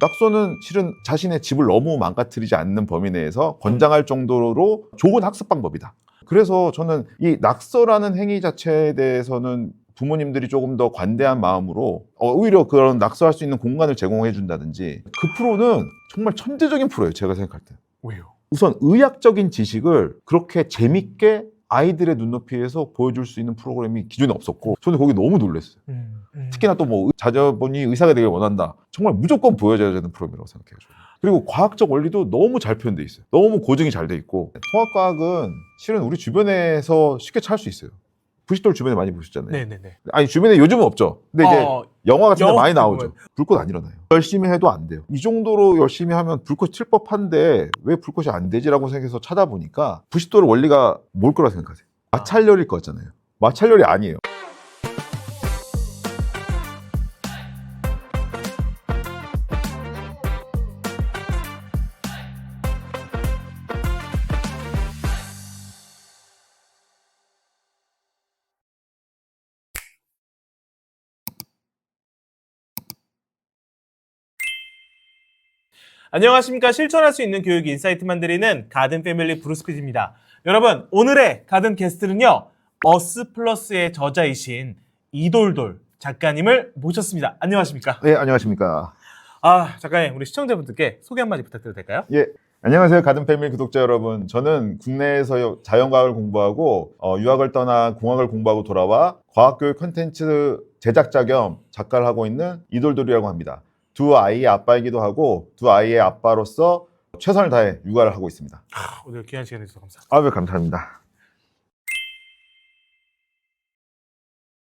낙서는 실은 자신의 집을 너무 망가뜨리지 않는 범위 내에서 권장할 정도로 좋은 학습 방법이다. 그래서 저는 이 낙서라는 행위 자체에 대해서는 부모님들이 조금 더 관대한 마음으로 오히려 그런 낙서할 수 있는 공간을 제공해 준다든지, 그 프로는 정말 천재적인 프로예요, 제가 생각할 때. 왜요? 우선 의학적인 지식을 그렇게 재밌게 아이들의 눈높이에서 보여줄 수 있는 프로그램이 기존에 없었고, 저는 거기 너무 놀랐어요. 특히나 또 뭐 자녀분이 의사가 되길 원한다, 정말 무조건 보여줘야 되는 프로그램이라고 생각해요. 저는. 그리고 과학적 원리도 너무 잘 표현돼 있어요. 너무 고증이 잘 돼 있고, 통합과학은 실은 우리 주변에서 쉽게 찾을 수 있어요. 부싯돌 주변에 많이 보셨잖아요. 네네네. 아니 주변에 요즘은 없죠. 근데 이제 영화 같은 데 영화 많이 같은 나오죠. 불꽃 안 일어나요. 열심히 해도 안 돼요. 이 정도로 열심히 하면 불꽃 칠 법한데 왜 불꽃이 안 되지라고 생각해서 찾아보니까 부싯돌의 원리가 뭘 거라 생각하세요? 마찰열일 것 같잖아요. 마찰열이 아니에요. 안녕하십니까. 실천할 수 있는 교육 인사이트만 드리는 가든 패밀리 브루스피디입니다. 여러분, 오늘의 가든 게스트는요, 어스플러스의 저자이신 이돌돌 작가님을 모셨습니다. 안녕하십니까? 네, 안녕하십니까. 작가님, 우리 시청자분들께 소개 한마디 부탁드려도 될까요? 예. 안녕하세요. 가든 패밀리 구독자 여러분. 저는 국내에서 자연과학을 공부하고 유학을 떠나 공학을 공부하고 돌아와 과학교육 콘텐츠 제작자 겸 작가를 하고 있는 이돌돌이라고 합니다. 두 아이의 아빠이기도 하고 두 아이의 아빠로서 최선을 다해 육아를 하고 있습니다. 오늘 귀한 시간 해주셔서 감사합니다. 네, 감사합니다.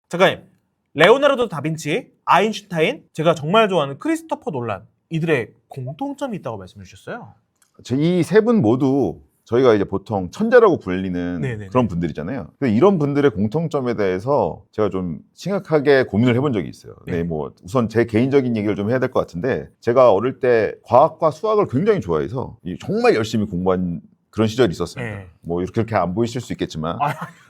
작가님, 레오나르도 다빈치, 아인슈타인, 제가 정말 좋아하는 크리스토퍼 놀란, 이들의 공통점이 있다고 말씀해 주셨어요. 이 세 분 모두 저희가 이제 보통 천재라고 불리는 네네네. 그런 분들이잖아요. 이런 분들의 공통점에 대해서 제가 좀 심각하게 고민을 해본 적이 있어요. 네. 뭐 우선 제 개인적인 얘기를 좀 해야 될 것 같은데, 제가 어릴 때 과학과 수학을 굉장히 좋아해서 정말 열심히 공부한 그런 시절이 있었습니다. 네. 뭐 이렇게 안 보이실 수 있겠지만,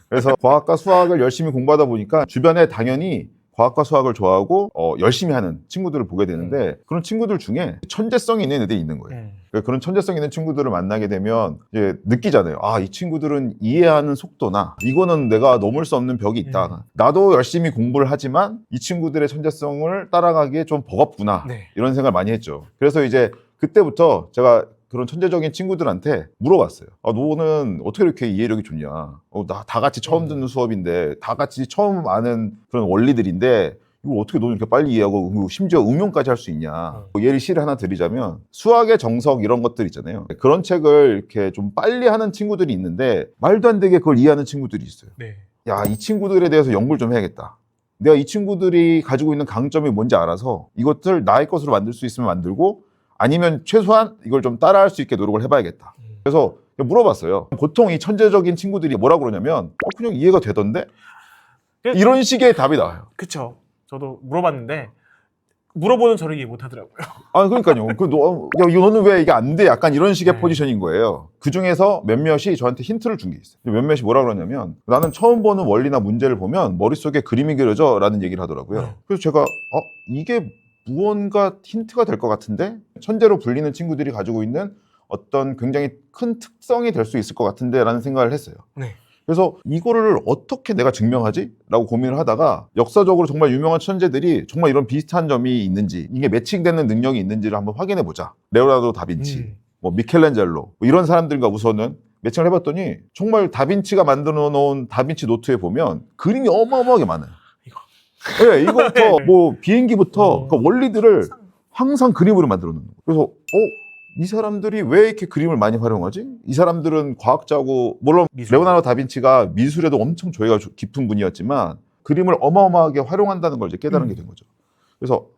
그래서 과학과 수학을 열심히 공부하다 보니까 주변에 당연히 과학과 수학을 좋아하고 열심히 하는 친구들을 보게 되는데, 그런 친구들 중에 천재성이 있는 애들이 있는 거예요. 그런 천재성 있는 친구들을 만나게 되면 이제 느끼잖아요. 이 친구들은 이해하는 속도나 이거는 내가 넘을 수 없는 벽이 있다. 나도 열심히 공부를 하지만 이 친구들의 천재성을 따라가기에 좀 버겁구나. 네. 이런 생각을 많이 했죠. 그래서 이제 그때부터 제가 그런 천재적인 친구들한테 물어봤어요. 너는 어떻게 이렇게 이해력이 좋냐? 나 다 같이 처음 듣는 수업인데, 다 같이 처음 아는 그런 원리들인데, 이거 어떻게 너는 이렇게 빨리 이해하고 심지어 응용까지 할 수 있냐? 예를 시를 하나 드리자면, 수학의 정석 이런 것들 있잖아요. 그런 책을 이렇게 좀 빨리 하는 친구들이 있는데, 말도 안 되게 그걸 이해하는 친구들이 있어요. 네. 야, 이 친구들에 대해서 연구를 좀 해야겠다. 내가 이 친구들이 가지고 있는 강점이 뭔지 알아서 이것들 나의 것으로 만들 수 있으면 만들고, 아니면 최소한 이걸 좀 따라할 수 있게 노력을 해봐야겠다. 그래서 물어봤어요. 보통 이 천재적인 친구들이 뭐라고 그러냐면 그냥 이해가 되던데? 이런 식의 답이 나와요. 그쵸. 저도 물어봤는데 물어보는 저를 이해 못하더라고요. 그러니까요. 너는 왜 이게 안 돼? 약간 이런 식의 네. 포지션인 거예요. 그 중에서 몇몇이 저한테 힌트를 준 게 있어요. 몇몇이 뭐라 그러냐면, 나는 처음 보는 원리나 문제를 보면 머릿속에 그림이 그려져 라는 얘기를 하더라고요. 그래서 제가 이게 무언가 힌트가 될 것 같은데? 천재로 불리는 친구들이 가지고 있는 어떤 굉장히 큰 특성이 될 수 있을 것 같은데 라는 생각을 했어요. 네. 그래서 이거를 어떻게 내가 증명하지? 라고 고민을 하다가 역사적으로 정말 유명한 천재들이 정말 이런 비슷한 점이 있는지, 이게 매칭되는 능력이 있는지를 한번 확인해 보자. 레오나르도 다빈치, 뭐 미켈란젤로, 뭐 이런 사람들과 우선은 매칭을 해봤더니 정말 다빈치가 만들어 놓은 다빈치 노트에 보면 그림이 어마어마하게 많아요. 네, 이거부터 뭐 비행기부터 그 원리들을 항상 그림으로 만들어 놓는 거예요. 그래서 이 사람들이 왜 이렇게 그림을 많이 활용하지? 이 사람들은 과학자고, 물론 레오나르도 다빈치가 미술에도 엄청 조예가 깊은 분이었지만 그림을 어마어마하게 활용한다는 걸 이제 깨달은 게 된 거죠. 그래서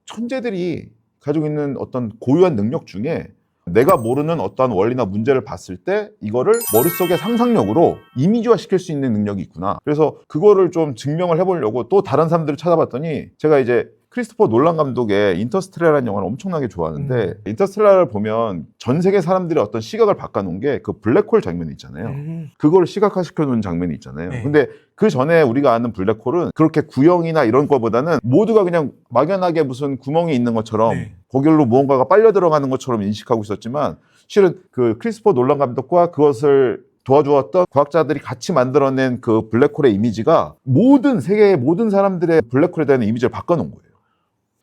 천재들이 가지고 있는 어떤 고유한 능력 중에 내가 모르는 어떤 원리나 문제를 봤을 때 이거를 머릿속의 상상력으로 이미지화 시킬 수 있는 능력이 있구나. 그래서 그거를 좀 증명을 해보려고 또 다른 사람들을 찾아봤더니, 제가 이제 크리스토퍼 놀란 감독의 인터스텔라라는 영화를 엄청나게 좋아하는데 인터스텔라를 보면 전 세계 사람들의 어떤 시각을 바꿔놓은 게 그 블랙홀 장면이 있잖아요. 그걸 시각화시켜 놓은 장면이 있잖아요. 네. 근데 그 전에 우리가 아는 블랙홀은 그렇게 구형이나 이런 거보다는 모두가 그냥 막연하게 무슨 구멍이 있는 것처럼 네. 거기로 무언가가 빨려 들어가는 것처럼 인식하고 있었지만 실은 그 크리스토퍼 놀란 감독과 그것을 도와주었던 과학자들이 같이 만들어낸 그 블랙홀의 이미지가 모든 세계의 모든 사람들의 블랙홀에 대한 이미지를 바꿔놓은 거예요.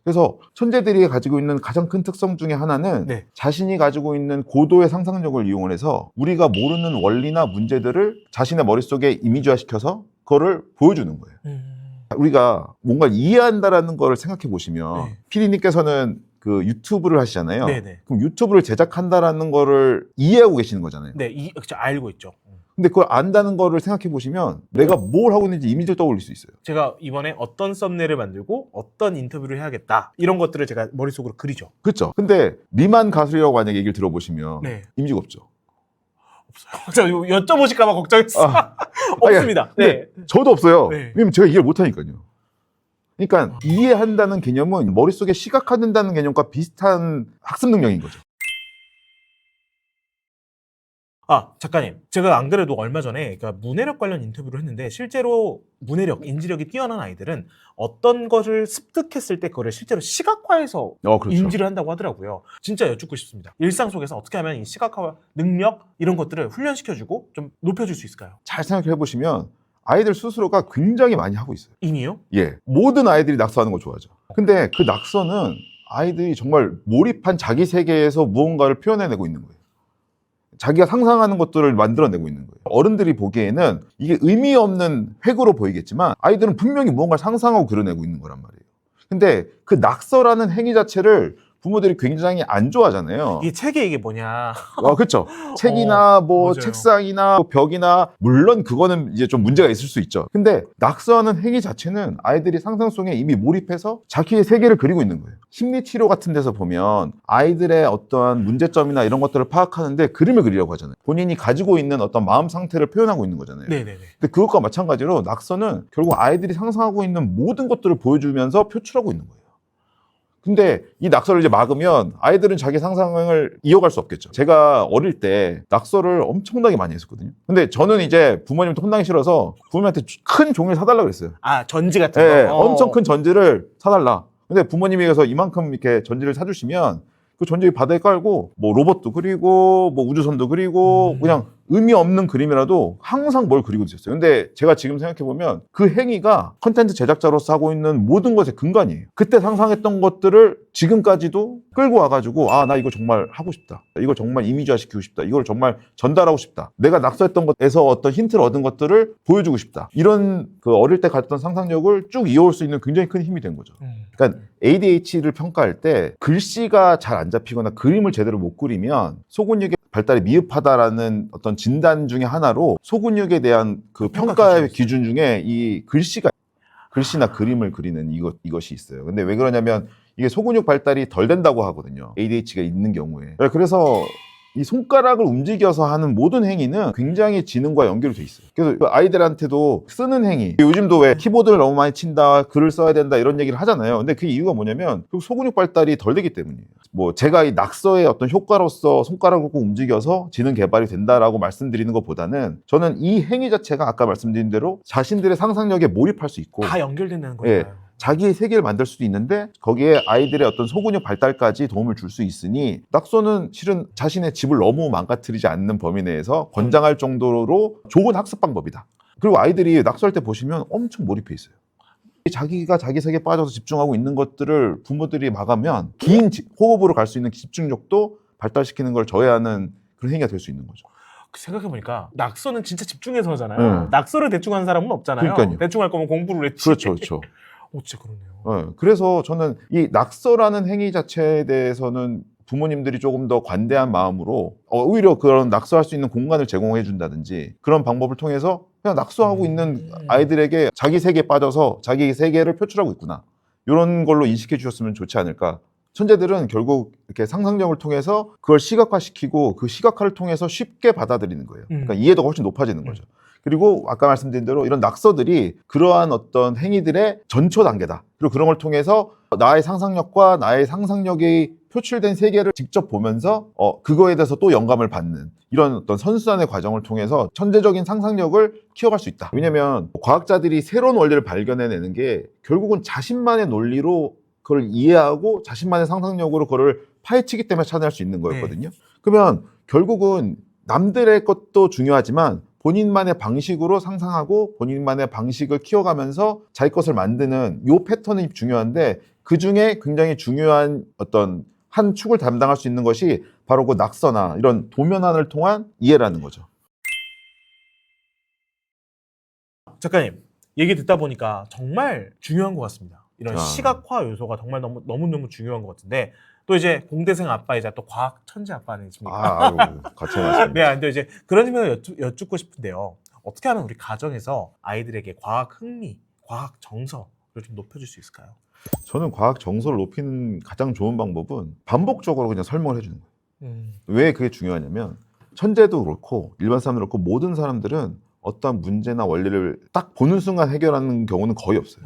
그래서 천재들이 가지고 있는 가장 큰 특성 중에 하나는 네. 자신이 가지고 있는 고도의 상상력을 이용을 해서 우리가 모르는 원리나 문제들을 자신의 머릿속에 이미지화시켜서 그거를 보여주는 거예요. 우리가 뭔가를 이해한다라는 거를 생각해 보시면 네. 피디님께서는 그 유튜브를 하시잖아요. 네네. 그럼 유튜브를 제작한다라는 거를 이해하고 계시는 거잖아요. 네, 그쵸, 알고 있죠. 근데 그걸 안다는 거를 생각해 보시면 내가 뭘 하고 있는지 이미지를 떠올릴 수 있어요. 제가 이번에 어떤 썸네일을 만들고 어떤 인터뷰를 해야겠다 이런 것들을 제가 머릿속으로 그리죠. 그렇죠. 근데 미만 가수라고 만약에 얘기를 들어보시면 네. 이미지가 없죠. 없어요. 제가 여쭤보실까 봐 걱정했어. 없습니다. 근데 네. 저도 없어요. 네. 왜냐면 제가 이해를 못하니까요. 그러니까 이해한다는 개념은 머릿속에 시각화된다는 개념과 비슷한 학습 능력인 거죠. 아, 작가님. 제가 안 그래도 얼마 전에 그러니까 문해력 관련 인터뷰를 했는데 실제로 문해력, 인지력이 뛰어난 아이들은 어떤 것을 습득했을 때 그거를 실제로 시각화해서 그렇죠. 인지를 한다고 하더라고요. 진짜 여쭙고 싶습니다. 일상 속에서 어떻게 하면 이 시각화 능력 이런 것들을 훈련시켜주고 좀 높여줄 수 있을까요? 잘 생각해 보시면 아이들 스스로가 굉장히 많이 하고 있어요. 이미요? 예, 모든 아이들이 낙서하는 걸 좋아하죠. 근데 그 낙서는 아이들이 정말 몰입한 자기 세계에서 무언가를 표현해내고 있는 거예요. 자기가 상상하는 것들을 만들어내고 있는 거예요. 어른들이 보기에는 이게 의미 없는 획으로 보이겠지만 아이들은 분명히 무언가를 상상하고 그려내고 있는 거란 말이에요. 근데 그 낙서라는 행위 자체를 부모들이 굉장히 안 좋아하잖아요. 이 책에 이게 뭐냐. 그렇죠. 책이나 뭐 맞아요. 책상이나 벽이나 물론 그거는 이제 좀 문제가 있을 수 있죠. 근데 낙서하는 행위 자체는 아이들이 상상 속에 이미 몰입해서 자기의 세계를 그리고 있는 거예요. 심리 치료 같은 데서 보면 아이들의 어떠한 문제점이나 이런 것들을 파악하는데 그림을 그리려고 하잖아요. 본인이 가지고 있는 어떤 마음 상태를 표현하고 있는 거잖아요. 네네네. 근데 그것과 마찬가지로 낙서는 결국 아이들이 상상하고 있는 모든 것들을 보여주면서 표출하고 있는 거예요. 근데 이 낙서를 이제 막으면 아이들은 자기 상상을 이어갈 수 없겠죠. 제가 어릴 때 낙서를 엄청나게 많이 했었거든요. 근데 저는 이제 부모님한테 혼나기 싫어서 부모님한테 큰 종이를 사달라고 그랬어요. 아, 전지 같은 예, 거? 엄청 큰 전지를 사달라. 근데 부모님이 그래서 이만큼 이렇게 전지를 사주시면 그 전지 바닥에 깔고 뭐 로봇도 그리고 뭐 우주선도 그리고 그냥 의미 없는 그림이라도 항상 뭘 그리고 있었어요. 근데 제가 지금 생각해보면 그 행위가 컨텐츠 제작자로서 하고 있는 모든 것의 근간이에요. 그때 상상했던 것들을 지금까지도 끌고 와가지고 아, 나 이거 정말 하고 싶다. 이걸 정말 이미지화 시키고 싶다. 이걸 정말 전달하고 싶다. 내가 낙서했던 것에서 어떤 힌트를 얻은 것들을 보여주고 싶다. 이런 그 어릴 때 가졌던 상상력을 쭉 이어올 수 있는 굉장히 큰 힘이 된 거죠. 그러니까 ADHD를 평가할 때 글씨가 잘 안 잡히거나 그림을 제대로 못 그리면 소근육의 발달이 미흡하다라는 어떤 진단 중에 하나로 소근육에 대한 그 평가의 기준 중에 이 글씨나 그림을 그리는 이것이 있어요. 근데 왜 그러냐면 이게 소근육 발달이 덜 된다고 하거든요. ADHD가 있는 경우에. 그래서 이 손가락을 움직여서 하는 모든 행위는 굉장히 지능과 연결이 돼 있어요. 그래서 아이들한테도 쓰는 행위, 요즘도 왜 키보드를 너무 많이 친다, 글을 써야 된다 이런 얘기를 하잖아요. 근데 그 이유가 뭐냐면 소근육 발달이 덜 되기 때문이에요. 뭐 제가 이 낙서의 어떤 효과로서 손가락을 꼭 움직여서 지능 개발이 된다라고 말씀드리는 것보다는 저는 이 행위 자체가 아까 말씀드린 대로 자신들의 상상력에 몰입할 수 있고 다 연결된다는 거예요. 예, 자기의 세계를 만들 수도 있는데 거기에 아이들의 어떤 소근육 발달까지 도움을 줄 수 있으니 낙서는 실은 자신의 집을 너무 망가뜨리지 않는 범위 내에서 권장할 정도로 좋은 학습 방법이다. 그리고 아이들이 낙서할 때 보시면 엄청 몰입해 있어요. 자기가 자기 세계에 빠져서 집중하고 있는 것들을 부모들이 막으면 긴 호흡으로 갈 수 있는 집중력도 발달시키는 걸 저해하는 그런 행위가 될 수 있는 거죠. 생각해보니까 낙서는 진짜 집중해서 하잖아요. 낙서를 대충 하는 사람은 없잖아요. 그러니까요. 대충 할 거면 공부를 했지. 그렇죠, 그렇죠. 진짜 그러네요. 그래서 저는 이 낙서라는 행위 자체에 대해서는 부모님들이 조금 더 관대한 마음으로 오히려 그런 낙서할 수 있는 공간을 제공해 준다든지 그런 방법을 통해서 그냥 낙서하고 있는 아이들에게 자기 세계에 빠져서 자기 세계를 표출하고 있구나. 이런 걸로 인식해 주셨으면 좋지 않을까. 천재들은 결국 이렇게 상상력을 통해서 그걸 시각화시키고 그 시각화를 통해서 쉽게 받아들이는 거예요. 그러니까 이해도가 훨씬 높아지는 거죠. 그리고 아까 말씀드린 대로 이런 낙서들이 그러한 어떤 행위들의 전초 단계다. 그리고 그런 걸 통해서 나의 상상력과 나의 상상력이 표출된 세계를 직접 보면서 그거에 대해서 또 영감을 받는 이런 어떤 선순환의 과정을 통해서 천재적인 상상력을 키워갈 수 있다. 왜냐면 과학자들이 새로운 원리를 발견해내는 게 결국은 자신만의 논리로 그걸 이해하고 자신만의 상상력으로 그걸 파헤치기 때문에 찾아낼 수 있는 거였거든요. 그러면 결국은 남들의 것도 중요하지만 본인만의 방식으로 상상하고 본인만의 방식을 키워가면서 자기 것을 만드는 이 패턴이 중요한데 그 중에 굉장히 중요한 어떤 한 축을 담당할 수 있는 것이 바로 그 낙서나 이런 도면안을 통한 이해라는 거죠. 작가님, 얘기 듣다 보니까 정말 중요한 것 같습니다. 이런 아. 시각화 요소가 정말 너무너무 중요한 것 같은데 또 이제 공대생 아빠이자 또 과학 천재 아빠 아니십니까? 아유, 같이 말씀. 네, 근데 이제 그런 질문을 여쭙고 싶은데요. 어떻게 하면 우리 가정에서 아이들에게 과학 흥미, 과학 정서를 좀 높여줄 수 있을까요? 저는 과학 정서를 높이는 가장 좋은 방법은 반복적으로 그냥 설명을 해주는 거예요. 왜 그게 중요하냐면 천재도 그렇고 일반 사람도 그렇고 모든 사람들은 어떤 문제나 원리를 딱 보는 순간 해결하는 경우는 거의 없어요.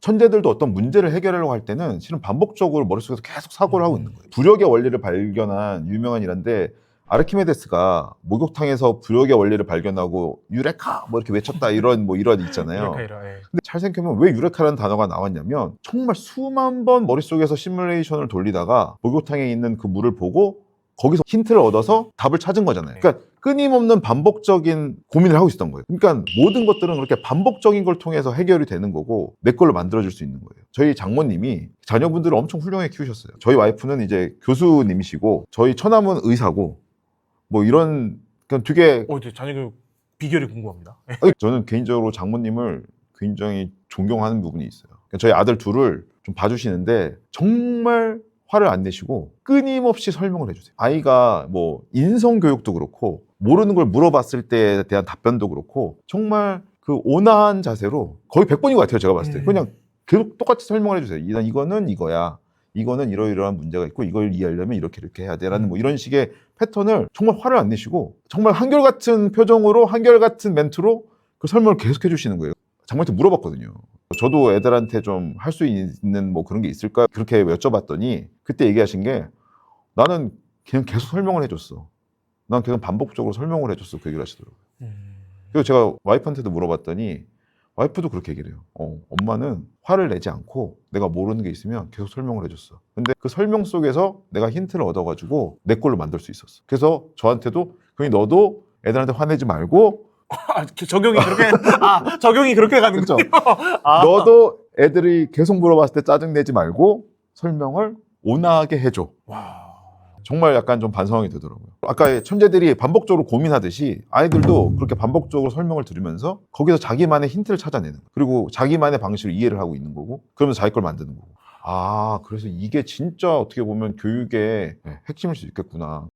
천재들도 어떤 문제를 해결하려고 할 때는 실은 반복적으로 머릿속에서 계속 사고를 하고 있는 거예요. 부력의 원리를 발견한 유명한 일인데 아르키메데스가 목욕탕에서 부력의 원리를 발견하고 유레카 뭐 이렇게 외쳤다 이런 있잖아요. 유레카, 예. 근데 잘 생각해보면 왜 유레카라는 단어가 나왔냐면 정말 수만 번 머릿속에서 시뮬레이션을 돌리다가 목욕탕에 있는 그 물을 보고 거기서 힌트를 얻어서 답을 찾은 거잖아요. 그러니까 끊임없는 반복적인 고민을 하고 있었던 거예요. 그러니까 모든 것들은 그렇게 반복적인 걸 통해서 해결이 되는 거고 내 걸로 만들어줄 수 있는 거예요. 저희 장모님이 자녀분들을 엄청 훌륭하게 키우셨어요. 저희 와이프는 이제 교수님이시고 저희 처남은 의사고 뭐 이런 그냥 되게 이제 자녀 비결이 궁금합니다. 저는 개인적으로 장모님을 굉장히 존경하는 부분이 있어요. 그러니까 저희 아들 둘을 좀 봐주시는데 정말 화를 안 내시고 끊임없이 설명을 해주세요. 아이가 뭐 인성교육도 그렇고 모르는 걸 물어봤을 때에 대한 답변도 그렇고 정말 그 온화한 자세로 거의 100번인 것 같아요. 제가 봤을 때 그냥 계속 똑같이 설명을 해주세요. 이거는 이거야. 이거는 이러이러한 문제가 있고 이걸 이해하려면 이렇게 해야 돼라는 뭐 이런 식의 패턴을 정말 화를 안 내시고 정말 한결같은 표정으로 한결같은 멘트로 그 설명을 계속 해주시는 거예요. 장모님한테 물어봤거든요. 저도 애들한테 좀 할 수 있는 뭐 그런 게 있을까? 그렇게 여쭤봤더니 그때 얘기하신 게 나는 그냥 계속 설명을 해줬어. 난 계속 반복적으로 설명을 해줬어. 그 얘기를 하시더라고요. 그리고 제가 와이프한테도 물어봤더니 와이프도 그렇게 얘기를 해요. 엄마는 화를 내지 않고 내가 모르는 게 있으면 계속 설명을 해줬어. 근데 그 설명 속에서 내가 힌트를 얻어가지고 내 걸로 만들 수 있었어. 그래서 저한테도 그냥 너도 애들한테 화내지 말고 적용이 그렇게 가는 그렇죠. 거죠. 너도 애들이 계속 물어봤을 때 짜증내지 말고 설명을 온화하게 해줘. 와. 정말 약간 좀 반성이 되더라고요. 아까 천재들이 반복적으로 고민하듯이 아이들도 그렇게 반복적으로 설명을 들으면서 거기서 자기만의 힌트를 찾아내는 거예요. 그리고 자기만의 방식으로 이해를 하고 있는 거고 그러면서 자기 걸 만드는 거고. 그래서 이게 진짜 어떻게 보면 교육의 핵심일 수 있겠구나.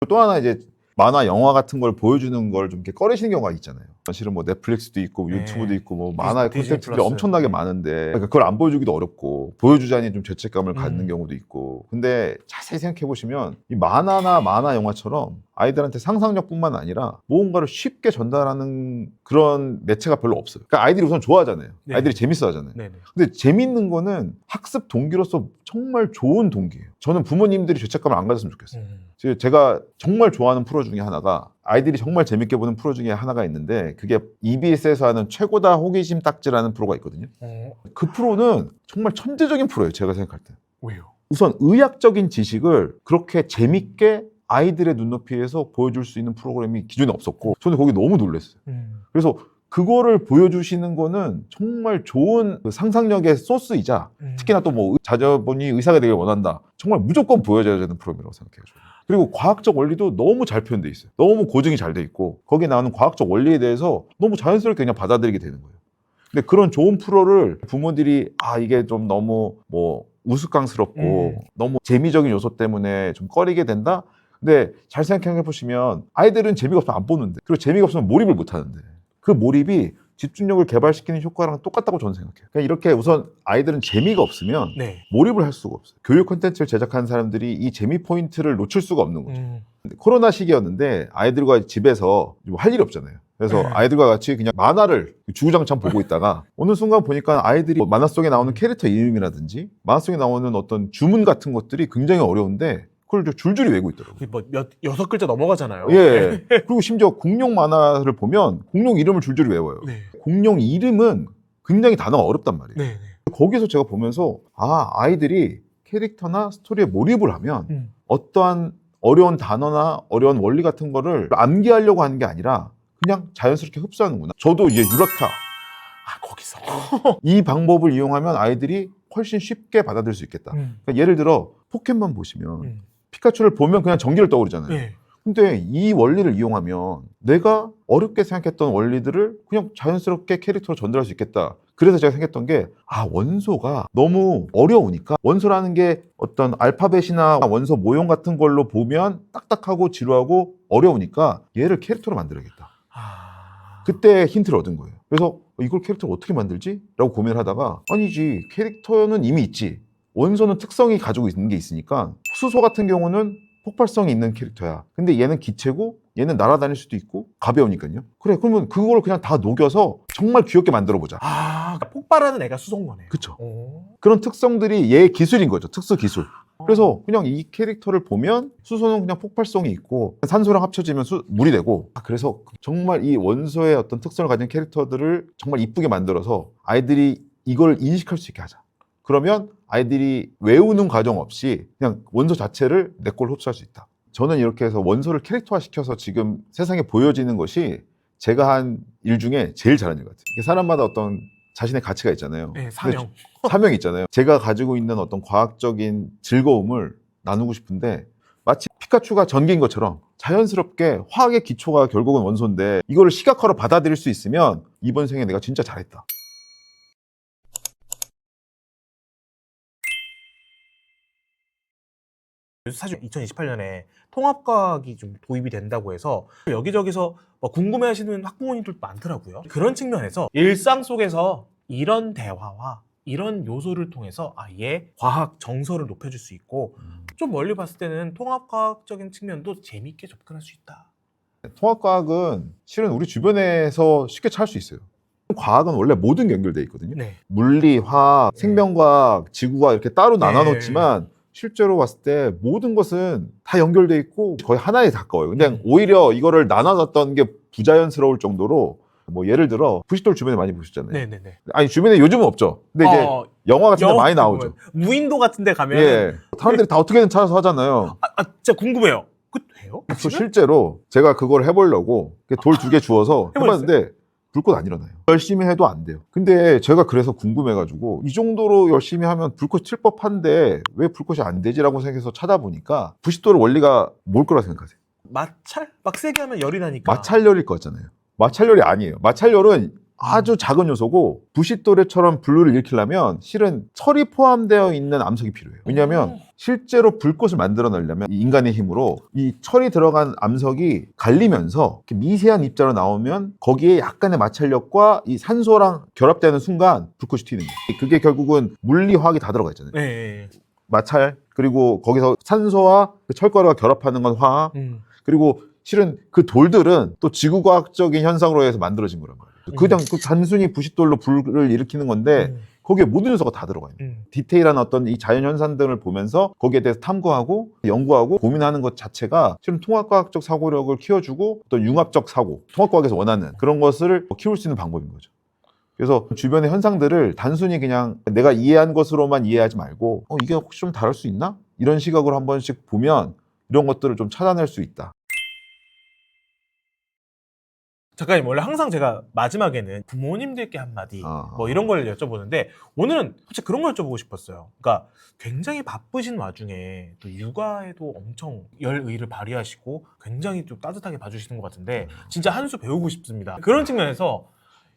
또 하나 이제 만화, 영화 같은 걸 보여주는 걸 좀 이렇게 꺼리시는 경우가 있잖아요. 사실은 뭐 넷플릭스도 있고 유튜브도 있고 뭐 만화의 콘텐츠들이 엄청나게 많은데 그러니까 그걸 안 보여주기도 어렵고 보여주자니 좀 죄책감을 갖는 경우도 있고 근데 자세히 생각해 보시면 이 만화나 만화 영화처럼 아이들한테 상상력뿐만 아니라 무언가를 쉽게 전달하는 그런 매체가 별로 없어요. 그러니까 아이들이 우선 좋아하잖아요. 네. 아이들이 재밌어 하잖아요. 네네. 근데 재밌는 거는 학습 동기로서 정말 좋은 동기예요. 저는 부모님들이 죄책감을 안 가졌으면 좋겠어요. 제가 정말 좋아하는 프로 중에 하나가 아이들이 정말 재밌게 보는 프로 중에 하나가 있는데 그게 EBS에서 하는 최고다 호기심 딱지라는 프로가 있거든요. 그 프로는 정말 천재적인 프로예요. 제가 생각할 때. 왜요? 우선 의학적인 지식을 그렇게 재밌게 아이들의 눈높이에서 보여줄 수 있는 프로그램이 기존에 없었고 저는 거기 너무 놀랐어요. 그래서 그거를 보여주시는 거는 정말 좋은 그 상상력의 소스이자 특히나 또 뭐 자녀분이 의사가 되길 원한다. 정말 무조건 보여줘야 되는 프로그램이라고 생각해요. 그리고 과학적 원리도 너무 잘 표현돼 있어요. 너무 고증이 잘 돼 있고 거기에 나오는 과학적 원리에 대해서 너무 자연스럽게 그냥 받아들이게 되는 거예요. 근데 그런 좋은 프로를 부모들이 이게 좀 너무 뭐 우스꽝스럽고 너무 재미적인 요소 때문에 좀 꺼리게 된다? 근데 잘 생각해 보시면 아이들은 재미가 없으면 안 보는데 그리고 재미가 없으면 몰입을 못 하는데 그 몰입이 집중력을 개발시키는 효과랑 똑같다고 저는 생각해요. 그러니까 이렇게 우선 아이들은 재미가 없으면 네. 몰입을 할 수가 없어요. 교육 콘텐츠를 제작하는 사람들이 이 재미 포인트를 놓칠 수가 없는 거죠. 코로나 시기였는데 아이들과 집에서 할 일이 없잖아요. 그래서 네. 아이들과 같이 그냥 만화를 주구장창 보고 있다가 어느 순간 보니까 아이들이 뭐 만화 속에 나오는 캐릭터 이름이라든지 만화 속에 나오는 어떤 주문 같은 것들이 굉장히 어려운데 그걸 줄줄이 외우고 있더라고요. 뭐 6글자 넘어가잖아요. 예. 그리고 심지어 공룡 만화를 보면 공룡 이름을 줄줄이 외워요. 네. 공룡 이름은 굉장히 단어가 어렵단 말이에요. 네. 거기서 제가 보면서 아이들이 캐릭터나 스토리에 몰입을 하면 어떠한 어려운 단어나 어려운 원리 같은 거를 암기하려고 하는 게 아니라 그냥 자연스럽게 흡수하는구나. 저도 이제 유라카 거기서. 이 방법을 이용하면 아이들이 훨씬 쉽게 받아들일 수 있겠다. 그러니까 예를 들어 포켓몬 보시면 피카츄를 보면 그냥 전기를 떠오르잖아요. 네. 근데 이 원리를 이용하면 내가 어렵게 생각했던 원리들을 그냥 자연스럽게 캐릭터로 전달할 수 있겠다. 그래서 제가 생각했던 게 원소가 너무 어려우니까 원소라는 게 어떤 알파벳이나 원소 모형 같은 걸로 보면 딱딱하고 지루하고 어려우니까 얘를 캐릭터로 만들어야겠다. 그때 힌트를 얻은 거예요. 그래서 이걸 캐릭터를 어떻게 만들지? 라고 고민을 하다가 아니지, 캐릭터는 이미 있지. 원소는 특성이 가지고 있는 게 있으니까 수소 같은 경우는 폭발성이 있는 캐릭터야. 근데 얘는 기체고 얘는 날아다닐 수도 있고 가벼우니까요. 그래, 그러면 그걸 그냥 다 녹여서 정말 귀엽게 만들어 보자. 그러니까 폭발하는 애가 수소인 거네요. 그쵸. 그런 특성들이 얘의 기술인 거죠. 특수 기술. 그래서 그냥 이 캐릭터를 보면 수소는 그냥 폭발성이 있고 산소랑 합쳐지면 물이 되고, 그래서 정말 이 원소의 어떤 특성을 가진 캐릭터들을 정말 이쁘게 만들어서 아이들이 이걸 인식할 수 있게 하자. 그러면 아이들이 외우는 과정 없이 그냥 원소 자체를 내 걸로 흡수할 수 있다. 저는 이렇게 해서 원소를 캐릭터화 시켜서 지금 세상에 보여지는 것이 제가 한 일 중에 제일 잘하는 것 같아요. 이게 사람마다 어떤 자신의 가치가 있잖아요. 네, 사명. 사명이 있잖아요. 제가 가지고 있는 어떤 과학적인 즐거움을 나누고 싶은데 마치 피카츄가 전기인 것처럼 자연스럽게 화학의 기초가 결국은 원소인데 이거를 시각화로 받아들일 수 있으면 이번 생에 내가 진짜 잘했다. 사실 2028년에 통합과학이 좀 도입이 된다고 해서 여기저기서 궁금해하시는 학부모님들도 많더라고요. 그런 측면에서 일상 속에서 이런 대화와 이런 요소를 통해서 아예 과학 정서를 높여줄 수 있고 좀 멀리 봤을 때는 통합과학적인 측면도 재미있게 접근할 수 있다. 통합과학은 실은 우리 주변에서 쉽게 찾을 수 있어요. 과학은 원래 모든 게 연결돼 있거든요. 네. 물리, 화학, 생명과학, 지구과학 이렇게 따로 나눠놓지만 실제로 봤을 때 모든 것은 다 연결돼 있고 거의 하나에 가까워요. 근데 오히려 이거를 나눠놨던 게 부자연스러울 정도로 뭐 예를 들어 부싯돌 주변에 많이 보셨잖아요. 네네네. 아니 주변에 요즘은 없죠. 근데 이제 영화 같은 데 많이 나오죠. 무인도 같은 데 가면 예. 사람들이 다 어떻게든 찾아서 하잖아요. 진짜 궁금해요. 그거 돼요? 그래서 실제로 제가 그걸 해보려고 돌 2개 주워서 해봤는데 불꽃 안 일어나요. 열심히 해도 안 돼요. 근데 제가 그래서 궁금해가지고 이 정도로 열심히 하면 불꽃 칠 법한데 왜 불꽃이 안 되지라고 생각해서 찾아보니까 부싯돌의 원리가 뭘 거라 생각하세요? 마찰? 막 세게 하면 열이 나니까. 마찰열일 것 같잖아요. 마찰열이 아니에요. 마찰열은 아주 작은 요소고 부싯돌에처럼 불을 일으키려면 실은 철이 포함되어 있는 암석이 필요해요. 왜냐하면 실제로 불꽃을 만들어내려면 이 인간의 힘으로 이 철이 들어간 암석이 갈리면서 이렇게 미세한 입자로 나오면 거기에 약간의 마찰력과 이 산소랑 결합되는 순간 불꽃이 튀는 거예요. 그게 결국은 물리, 화학이 다 들어가 있잖아요. 네. 마찰, 그리고 거기서 산소와 그 철가루가 결합하는 건 화학, 그리고 실은 그 돌들은 또 지구과학적인 현상으로 해서 만들어진 거란 말이에요. 그냥 그 단순히 부싯돌로 불을 일으키는 건데 거기에 모든 요소가 다 들어가 있는 거예요. 디테일한 어떤 이 자연 현상들을 보면서 거기에 대해서 탐구하고 연구하고 고민하는 것 자체가 실은 통합과학적 사고력을 키워주고 또 융합적 사고, 통합과학에서 원하는 그런 것을 키울 수 있는 방법인 거죠. 그래서 주변의 현상들을 단순히 그냥 내가 이해한 것으로만 이해하지 말고 이게 혹시 좀 다를 수 있나? 이런 시각으로 한 번씩 보면 이런 것들을 좀 찾아낼 수 있다. 작가님, 원래 항상 제가 마지막에는 부모님들께 한마디 뭐 이런 걸 여쭤보는데 오늘은 솔직히 그런 걸 여쭤보고 싶었어요. 그러니까 굉장히 바쁘신 와중에 또 육아에도 엄청 열의를 발휘하시고 굉장히 좀 따뜻하게 봐주시는 것 같은데 진짜 한 수 배우고 싶습니다. 그런 측면에서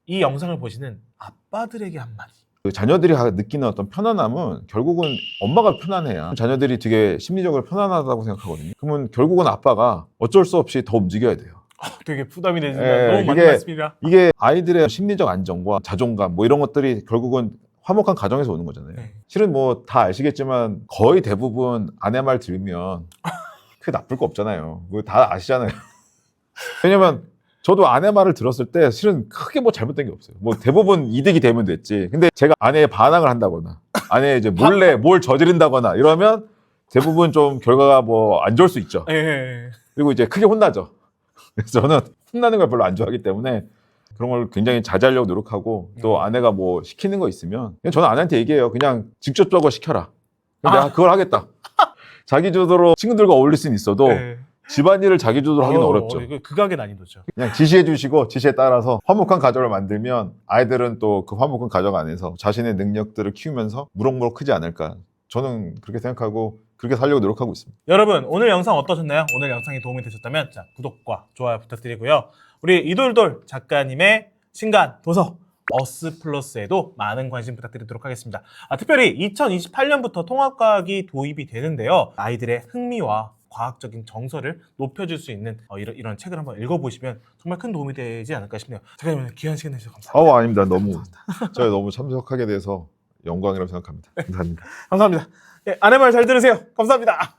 이 영상을 보시는 아빠들에게 한마디. 그 자녀들이 느끼는 어떤 편안함은 결국은 엄마가 편안해야 자녀들이 되게 심리적으로 편안하다고 생각하거든요. 그러면 결국은 아빠가 어쩔 수 없이 더 움직여야 돼요. 되게 부담이 되지만 예, 너무 맞는 이게- 말씀이라. 이게 아이들의 심리적 안정과 자존감 뭐 이런 것들이 결국은 화목한 가정에서 오는 거잖아요. 네. 실은 뭐 다 아시겠지만 거의 대부분 아내 말 들으면 크게 나쁠 거 없잖아요. 뭐 다 아시잖아요. 왜냐면 저도 아내 말을 들었을 때 실은 크게 뭐 잘못된 게 없어요. 뭐 대부분 이득이 되면 됐지. 근데 제가 아내의 반항을 한다거나 아내 이제 몰래 뭘 저지른다거나 이러면 대부분 좀 결과가 뭐 안 좋을 수 있죠. 예. 그리고 이제 크게 혼나죠. 그래서 저는 혼나는 걸 별로 안 좋아하기 때문에 그런 걸 굉장히 자제하려고 노력하고 또 아내가 뭐 시키는 거 있으면 그냥 저는 아내한테 얘기해요. 그냥 직접적으로 시켜라. 그럼 내가 그걸 하겠다. 자기 주도로 친구들과 어울릴 수는 있어도 예. 집안일을 자기 주도로 하기는 어렵죠. 이거 극악의 난이도죠. 그냥 지시해 주시고 지시에 따라서 화목한 가정을 만들면 아이들은 또 그 화목한 가정 안에서 자신의 능력들을 키우면서 무럭무럭 크지 않을까. 저는 그렇게 생각하고 그렇게 살려고 노력하고 있습니다. 여러분 오늘 영상 어떠셨나요? 오늘 영상이 도움이 되셨다면 자, 구독과 좋아요 부탁드리고요. 우리 이돌돌 작가님의 신간 도서 어스플러스에도 많은 관심 부탁드리도록 하겠습니다. 특별히 2028년부터 통합과학이 도입이 되는데요. 아이들의 흥미와 과학적인 정서를 높여줄 수 있는 이런 책을 한번 읽어보시면 정말 큰 도움이 되지 않을까 싶네요. 작가님 귀한 시간 내주셔서 감사합니다. 아닙니다. 제가 너무 참석하게 돼서 영광이라고 생각합니다. 감사합니다. 감사합니다. 예, 아내 말 잘 들으세요. 감사합니다.